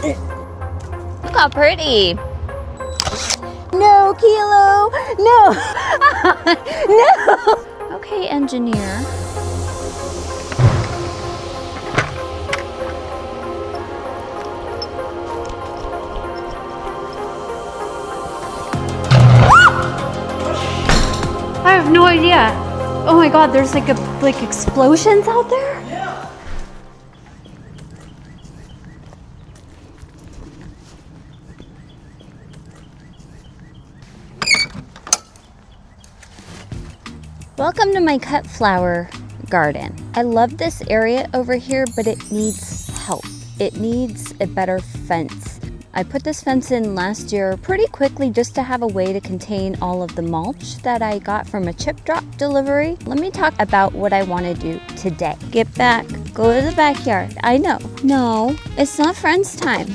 Look how pretty. No, Kilo, no. No. Okay, engineer. I have no idea. Oh my God, there's like explosions out there? Yeah. Welcome to my cut flower garden. I love this area over here, but it needs help. It needs a better fence. I put this fence in last year pretty quickly just to have a way to contain all of the mulch that I got from a chip drop delivery. Let me talk about what I want to do today. Get back, go to the backyard. I know. No, it's not friends time.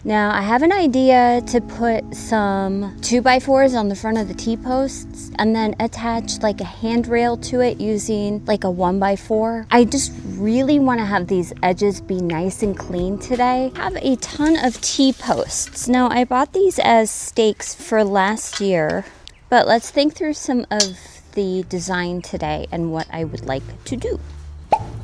Now I have an idea to put some 2x4s on the front of the T-posts and then attach like a handrail to it using like a 1x4. I just really want to have these edges be nice and clean today. I have a ton of T-posts. Now I bought these as stakes for last year, but let's think through some of the design today and what I would like to do.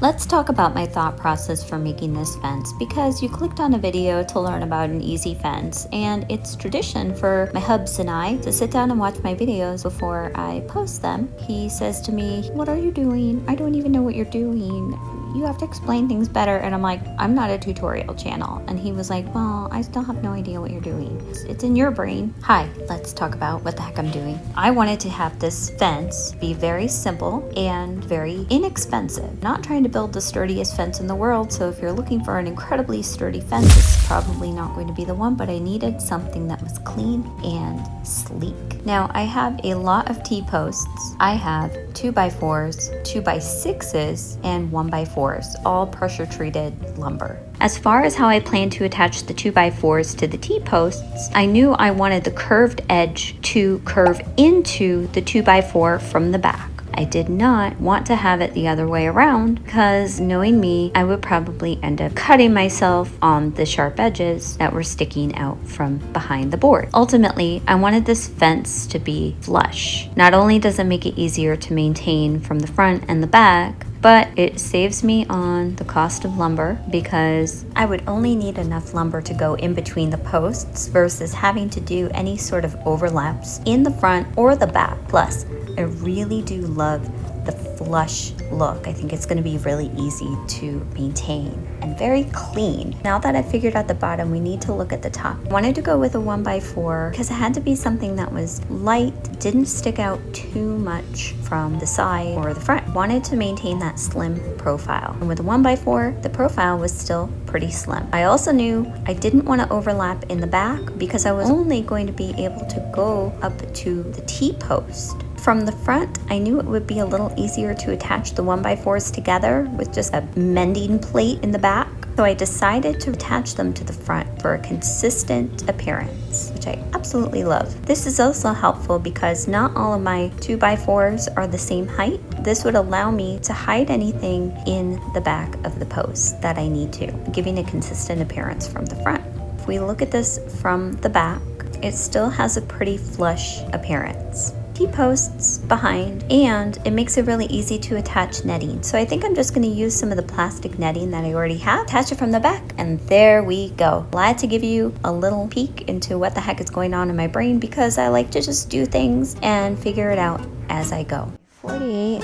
Let's talk about my thought process for making this fence, because you clicked on a video to learn about an easy fence, and it's tradition for my hubs and I to sit down and watch my videos before I post them. He says to me, "What are you doing? I don't even know what you're doing. You have to explain things better." And I'm like, "I'm not a tutorial channel." And he was like, "Well, I still have no idea what you're doing. It's in your brain." Hi, let's talk about what the heck I'm doing. I wanted to have this fence be very simple and very inexpensive. Not trying to build the sturdiest fence in the world, so if you're looking for an incredibly sturdy fence, it's probably not going to be the one, but I needed something that was clean and sleek. Now, I have a lot of T-posts. I have 2x4s, 2x6s, and 1x4s, all pressure treated lumber. As far as how I plan to attach the 2x4s to the T-posts, I knew I wanted the curved edge to curve into the 2x4 from the back. I did not want to have it the other way around, because knowing me, I would probably end up cutting myself on the sharp edges that were sticking out from behind the board. Ultimately, I wanted this fence to be flush. Not only does it make it easier to maintain from the front and the back, but it saves me on the cost of lumber, because I would only need enough lumber to go in between the posts versus having to do any sort of overlaps in the front or the back. Plus, I really do love the flush look. I think it's going to be really easy to maintain and very clean. Now that I figured out the bottom, we need to look at the top. I wanted to go with a 1x4 because it had to be something that was light, didn't stick out too much from the side or the front. Wanted to maintain that slim profile. And with a 1x4, the profile was still pretty slim. I also knew I didn't want to overlap in the back because I was only going to be able to go up to the T-post. From the front, I knew it would be a little easier to attach the 1x4s together with just a mending plate in the back. So I decided to attach them to the front for a consistent appearance, which I absolutely love. This is also helpful because not all of my 2x4s are the same height. This would allow me to hide anything in the back of the post that I need to, giving a consistent appearance from the front. If we look at this from the back, it still has a pretty flush appearance. T-posts behind, and it makes it really easy to attach netting. So I think I'm just going to use some of the plastic netting that I already have, attach it from the back, and there we go. Glad to give you a little peek into what the heck is going on in my brain, because I like to just do things and figure it out as I go. 48.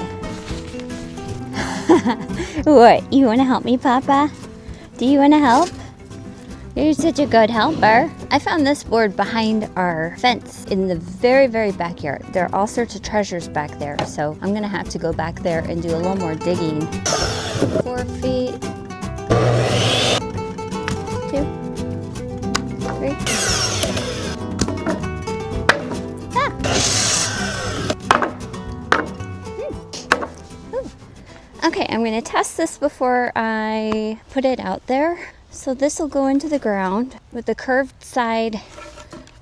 What, you want to help me, Papa? Do you want to help? You're such a good helper. I found this board behind our fence in the very, very backyard. There are all sorts of treasures back there, so I'm gonna have to go back there and do a little more digging. 4 feet. 2, 3. Okay, I'm gonna test this before I put it out there. So this will go into the ground with the curved side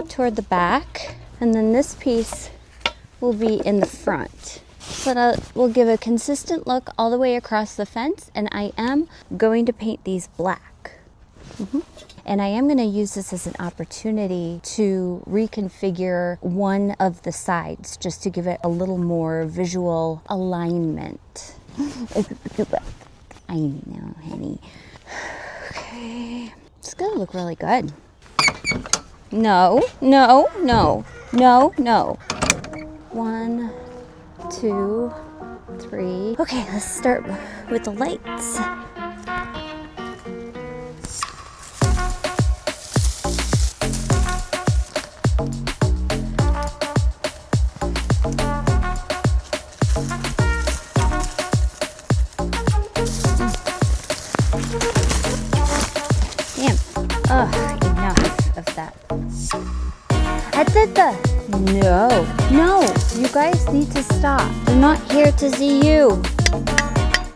toward the back, and then this piece will be in the front. so that will give a consistent look all the way across the fence. And I am going to paint these black. And I am going to use this as an opportunity to reconfigure one of the sides just to give it a little more visual alignment. I know, honey. Okay. It's going to look really good. No, no, no, no, no. 1, 2, 3. Okay, let's start with the lights. Damn. Ugh, enough of that. I did No, you guys need to stop. I'm not here to see you.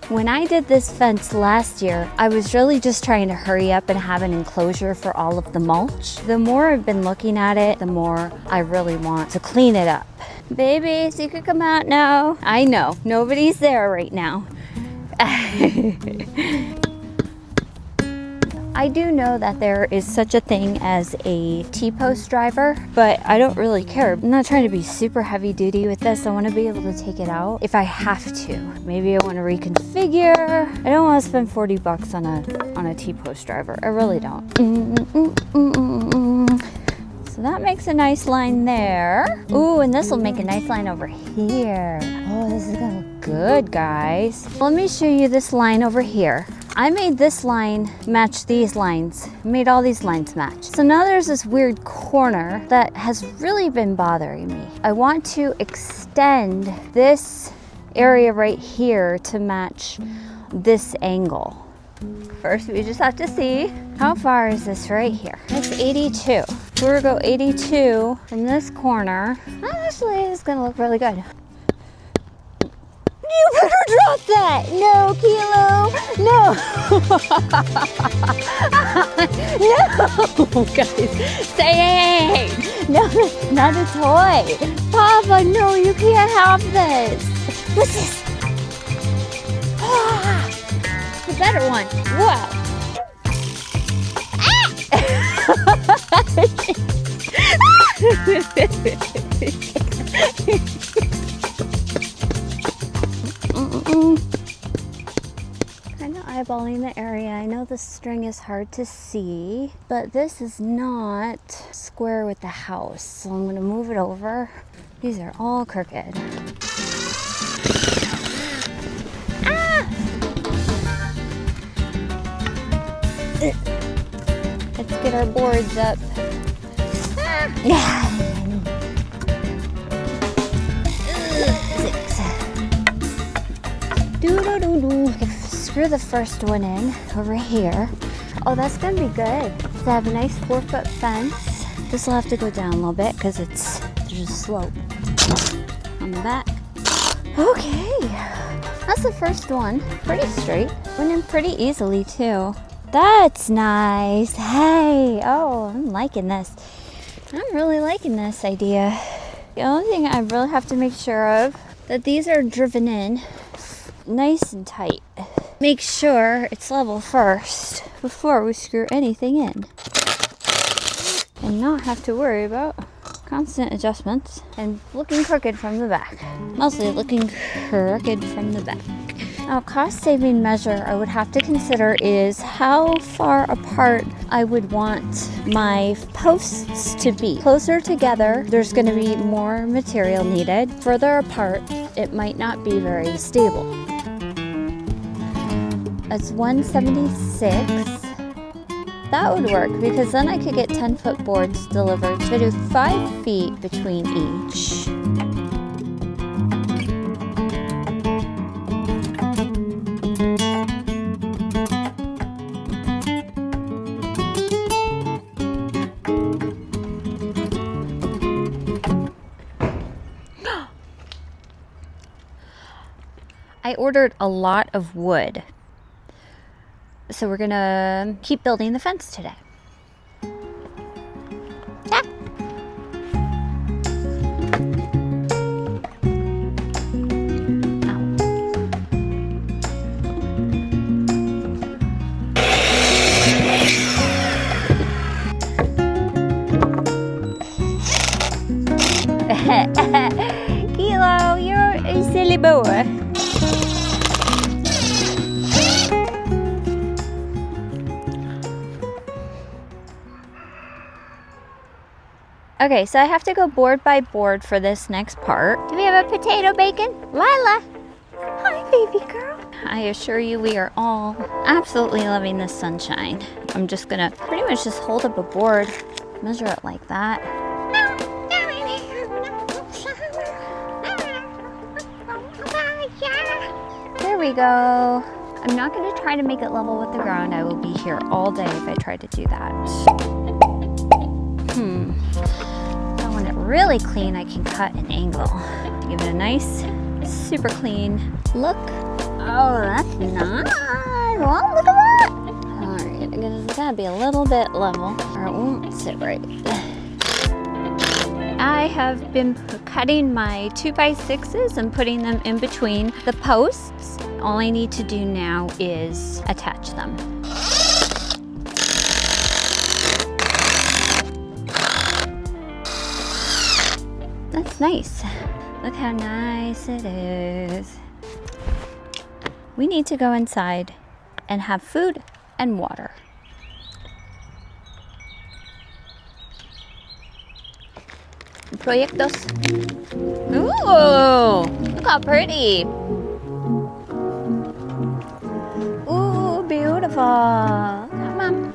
When I did this fence last year, I was really just trying to hurry up and have an enclosure for all of the mulch. The more I've been looking at it, the more I really want to clean it up. Babies, you could come out now. I know, nobody's there right now. I do know that there is such a thing as a T-post driver, but I don't really care. I'm not trying to be super heavy duty with this. I want to be able to take it out if I have to. Maybe I want to reconfigure. I don't want to spend 40 bucks on a T-post driver. I really don't. So that makes a nice line there. Ooh, and this will make a nice line over here. Oh, this is gonna look good, guys. Let me show you this line over here. I made this line match these lines. I made all these lines match. So now there's this weird corner that has really been bothering me. I want to extend this area right here to match this angle. First, we just have to see how far is this right here. That's 82. We're gonna go 82 from this corner. Actually, it's gonna look really good. You better drop that! No, Kilo! No! No! Guys, say no, that's not a toy. Papa, no, you can't have this. What's this? Ah, the better one. Whoa. Kind of eyeballing the area. I know the string is hard to see, but this is not square with the house. So I'm gonna move it over. These are all crooked. Ah! Let's get our boards up. Ah! Screw the first one in over here. Oh, that's gonna be good. So I have a nice 4-foot fence. This will have to go down a little bit because there's a slope on the back. Okay, that's the first one. Pretty straight. Went in pretty easily too. That's nice. Hey, oh, I'm liking this. I'm really liking this idea. The only thing I really have to make sure of that these are driven in nice and tight. Make sure it's level first before we screw anything in. And not have to worry about constant adjustments and looking crooked from the back. Mostly looking crooked from the back. Now, cost-saving measure I would have to consider is how far apart I would want my posts to be. Closer together, there's going to be more material needed. Further apart, it might not be very stable. That's 176. That would work because then I could get 10-foot boards delivered. So I do 5 feet between each. I ordered a lot of wood. So we're gonna keep building the fence today. Kilo, you're a silly boy. Okay, so I have to go board by board for this next part. Do we have a potato bacon? Lila! Hi, baby girl. I assure you we are all absolutely loving the sunshine. I'm just gonna pretty much just hold up a board, measure it like that. There we go. I'm not gonna try to make it level with the ground. I will be here all day if I try to do that. I want it really clean. I can cut an angle. Give it a nice, super clean look. Oh, that's nice. Well, look at that. All right, it's gotta be a little bit level or it won't sit right. I have been cutting my 2x6s and putting them in between the posts. All I need to do now is attach them. That's nice. Look how nice it is. We need to go inside and have food and water. Proyectos. Ooh, look how pretty. Ooh, beautiful. Come on.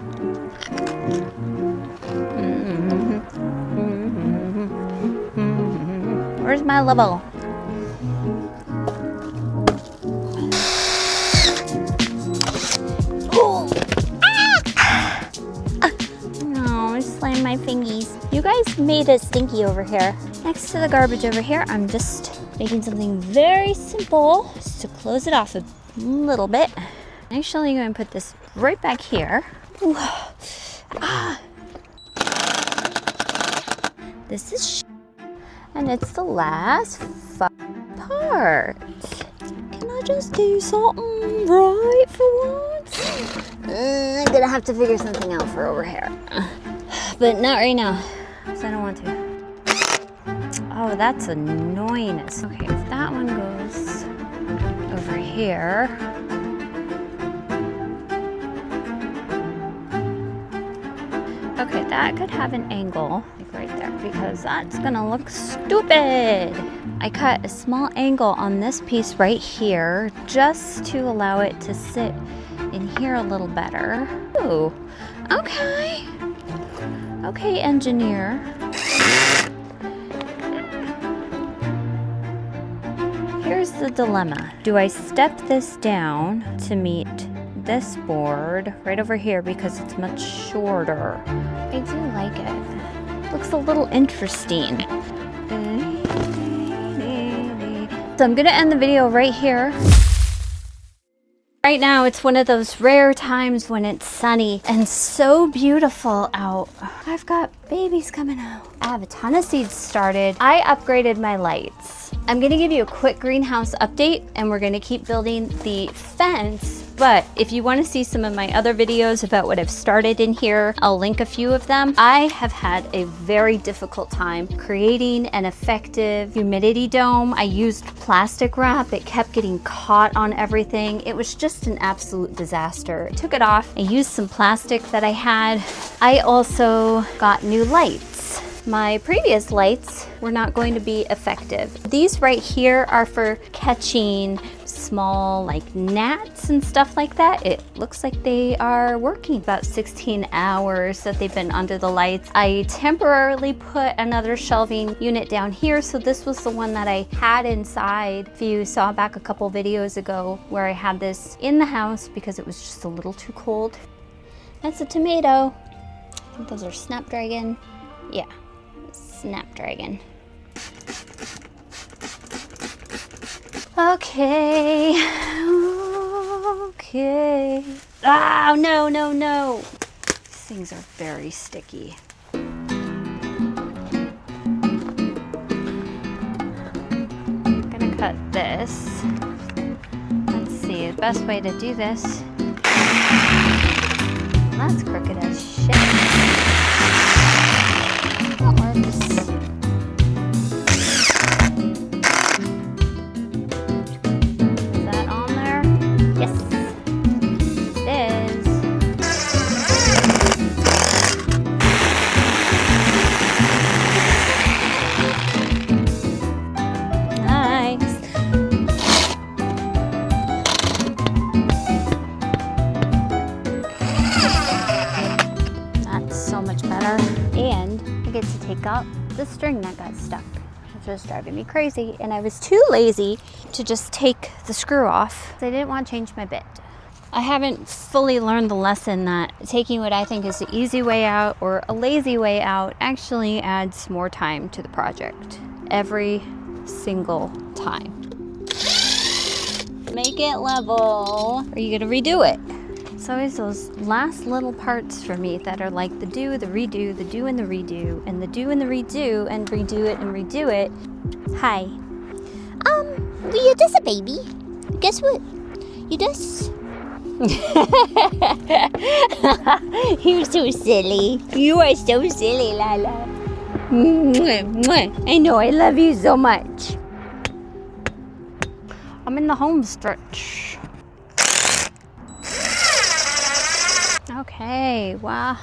Where's my level? Oh, I slammed my fingies. You guys made it stinky over here. Next to the garbage over here, I'm just making something very simple just to close it off a little bit. Actually, I'm going to put this right back here. Ooh. Ah. This is and it's the last part. Can I just do something right for once? I'm gonna have to figure something out for over here. But not right now, because I don't want to. Oh, that's annoyingness. Okay, if that one goes over here. Okay, that could have an angle like right there because that's gonna look stupid. I cut a small angle on this piece right here just to allow it to sit in here a little better. Ooh, okay. Okay, engineer. Here's the dilemma. Do I step this down to meet this board right over here because it's much shorter? I do like it. Looks a little interesting. So I'm gonna end the video right here. Right now it's one of those rare times when it's sunny and so beautiful out. I've got babies coming out. I have a ton of seeds started. I upgraded my lights. I'm gonna give you a quick greenhouse update and we're gonna keep building the fence. But if you want to see some of my other videos about what I've started in here, I'll link a few of them. I have had a very difficult time creating an effective humidity dome. I used plastic wrap. It kept getting caught on everything. It was just an absolute disaster. I took it off. I used some plastic that I had. I also got new lights. My previous lights were not going to be effective. These right here are for catching small like gnats and stuff like that. It looks like they are working. About 16 hours that they've been under the lights. I temporarily put another shelving unit down here, so this was the one that I had inside. If you saw back a couple videos ago where I had this in the house because it was just a little too cold. That's a tomato. I think those are Snapdragon. Yeah, Snapdragon. Okay. Okay. Oh, no, no, no. These things are very sticky. I'm gonna cut this. Let's see, the best way to do this. That's crooked as shit. That works. take out the string that got stuck, which was driving me crazy. And I was too lazy to just take the screw off. I didn't want to change my bit. I haven't fully learned the lesson that taking what I think is the easy way out or a lazy way out actually adds more time to the project every single time. Make it level, or you gotta redo it. It's always those last little parts for me that are like the do, the redo, the do and the redo, and the do and the redo, and redo it and redo it. Hi. You're just a baby. Guess what? You just... You're so silly. You are so silly, Lala. I know, I love you so much. I'm in the home stretch. Okay, wow.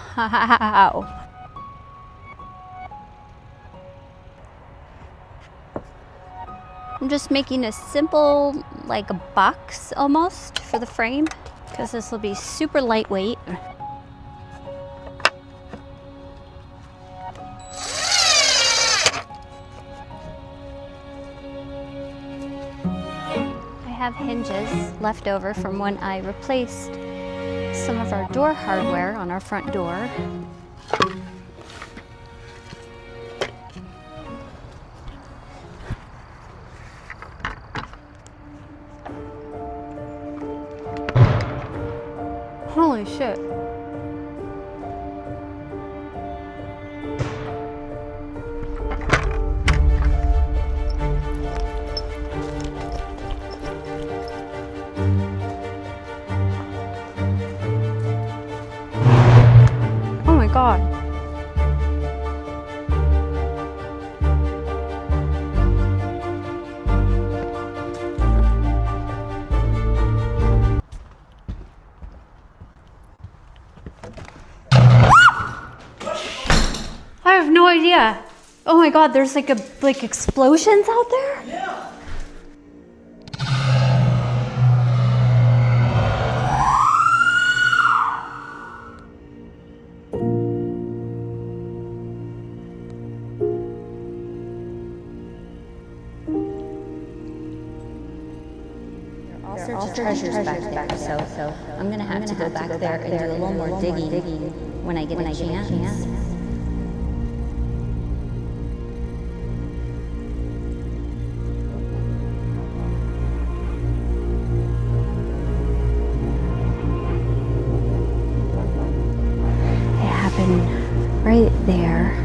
I'm just making a simple, like a box almost for the frame, because this will be super lightweight. I have hinges left over from when I replaced some of our door hardware on our front door. Holy shit. Oh my God. I have no idea. Oh my God, there's like explosions out there? Yeah. There are all treasures back there, so I'm gonna have to go back there and do a little more digging when I get a chance. It happened right there.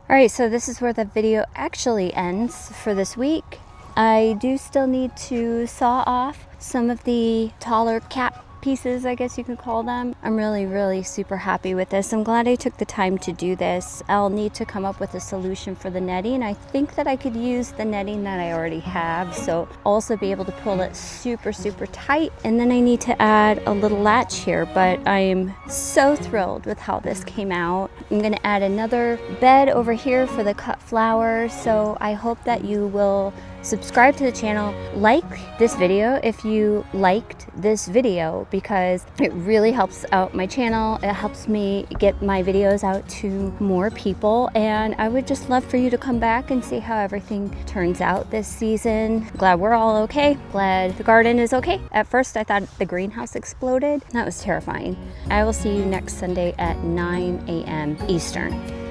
All right, so this is where the video actually ends for this week. I do still need to saw off some of the taller cap pieces, I guess you could call them. I'm really super happy with this. I'm glad I took the time to do this. I'll need to come up with a solution for the netting. I think that I could use the netting that I already have, so also be able to pull it super tight. And then I need to add a little latch here, but I am so thrilled with how this came out. I'm gonna add another bed over here for the cut flowers, so I hope that you will subscribe to the channel, like this video if you liked this video, because it really helps out my channel. It helps me get my videos out to more people, and I would just love for you to come back and see how everything turns out this season. Glad we're all okay. Glad the garden is okay. At first I thought the greenhouse exploded. That was terrifying. I will see you next Sunday at 9 a.m. Eastern.